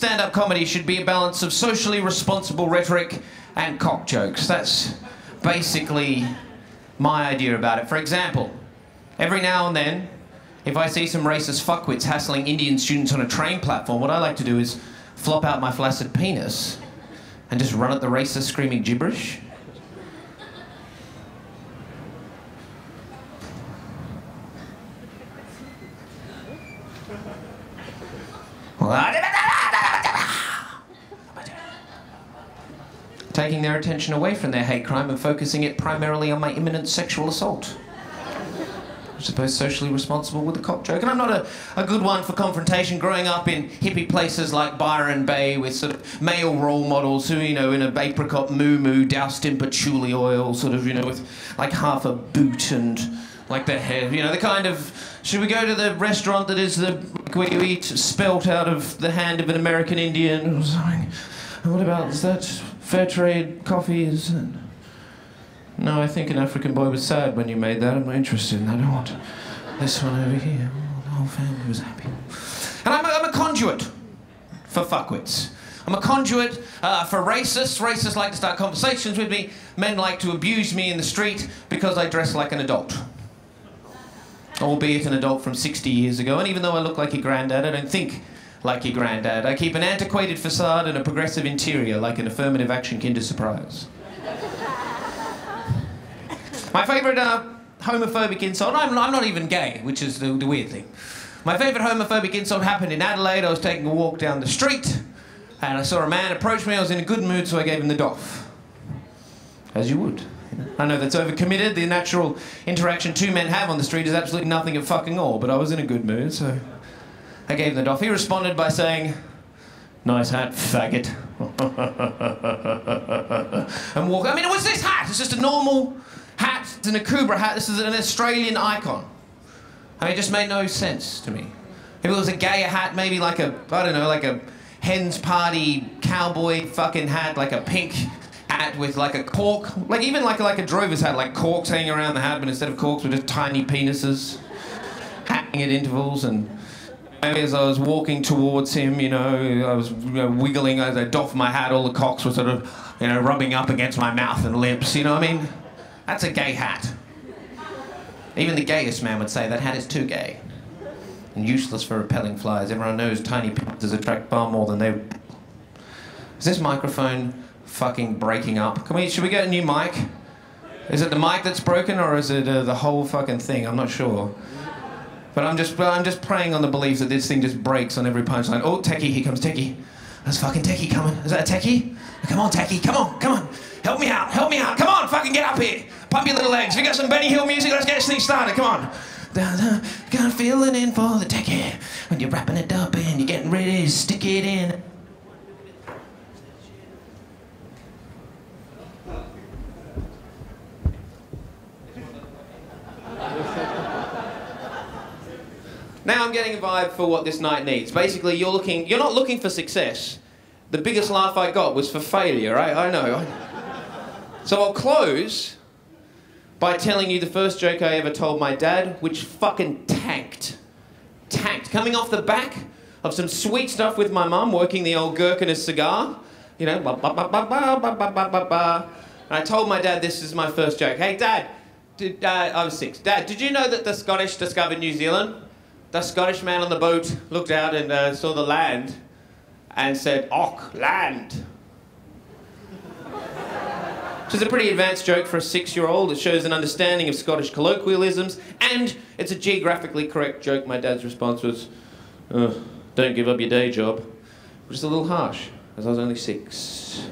stand-up comedy should be a balance of socially responsible rhetoric and cock jokes. That's basically my idea about it. For example, every now and then, if I see some racist fuckwits hassling Indian students on a train platform, what I like to do is flop out my flaccid penis and just run at the racist screaming gibberish. Taking their attention away from their hate crime and focusing it primarily on my imminent sexual assault. I suppose socially responsible with a cock joke. And I'm not a good one for confrontation. Growing up in hippie places like Byron Bay with sort of male role models who, you know, in a apricot moo-moo doused in patchouli oil, sort of, you know, with like half a boot and like their hair, you know, the kind of, should we go to the restaurant that is the, where you eat spelt out of the hand of an American Indian or something? And what about, is that fair trade coffee? Is it? No, I think an African boy was sad when you made that. I'm not interested in that. I want this one over here. Oh, the whole family was happy. And I'm a conduit for fuckwits. I'm a conduit for racists. Racists like to start conversations with me. Men like to abuse me in the street because I dress like an adult. Albeit an adult from 60 years ago. And even though I look like your granddad, I don't think like your granddad. I keep an antiquated facade and a progressive interior like an affirmative action Kinder Surprise. My favourite homophobic insult, I'm not even gay, which is the weird thing. My favourite homophobic insult happened in Adelaide. I was taking a walk down the street and I saw a man approach me. I was in a good mood, so I gave him the doff. As you would. I know that's overcommitted. The natural interaction two men have on the street is absolutely nothing of fucking all, but I was in a good mood, so I gave him the doff. He responded by saying, "Nice hat, faggot." And walked. I mean, what's this hat? It's just a normal hat. It's an Akubra hat. This is an Australian icon. I mean, it just made no sense to me. If it was a gayer hat, maybe like a, I don't know, like a hen's party cowboy fucking hat, like a pink hat with like a cork, like even like a drover's hat, like corks hanging around the hat, but instead of corks were just tiny penises hanging at intervals. And maybe as I was walking towards him, you know, I was wiggling as I doffed my hat, all the cocks were sort of, you know, rubbing up against my mouth and lips, you know what I mean? That's a gay hat. Even the gayest man would say that hat is too gay and useless for repelling flies. Everyone knows tiny penises attract far more than they... Is this microphone fucking breaking up? Should we get a new mic? Is it the mic that's broken or is it the whole fucking thing? I'm not sure. But I'm just preying on the belief that this thing just breaks on every punchline. Oh, Techie, here comes Techie. There's fucking Techie coming. Is that a Techie? Come on, Techie, come on, come on. Help me out, come on, fucking get up here. Pump your little legs. If you got some Benny Hill music, let's get this thing started, come on. Got a feeling in for the Techie. When you're wrapping it up and you're getting ready to stick it in. Now I'm getting a vibe for what this night needs. Basically, you're not looking for success. The biggest laugh I got was for failure, right? I know. So I'll close by telling you the first joke I ever told my dad, which fucking tanked. Tanked. Coming off the back of some sweet stuff with my mum, working the old Gherkiness cigar. You know, ba ba ba ba ba ba ba ba ba ba. And I told my dad this is my first joke. Hey, Dad, I was 6. Dad, did you know that the Scottish discovered New Zealand? The Scottish man on the boat looked out and saw the land and said, "Och, land." Which is a pretty advanced joke for a 6-year-old. It shows an understanding of Scottish colloquialisms, and it's a geographically correct joke. My dad's response was, "Don't give up your day job," which is a little harsh, as I was only 6.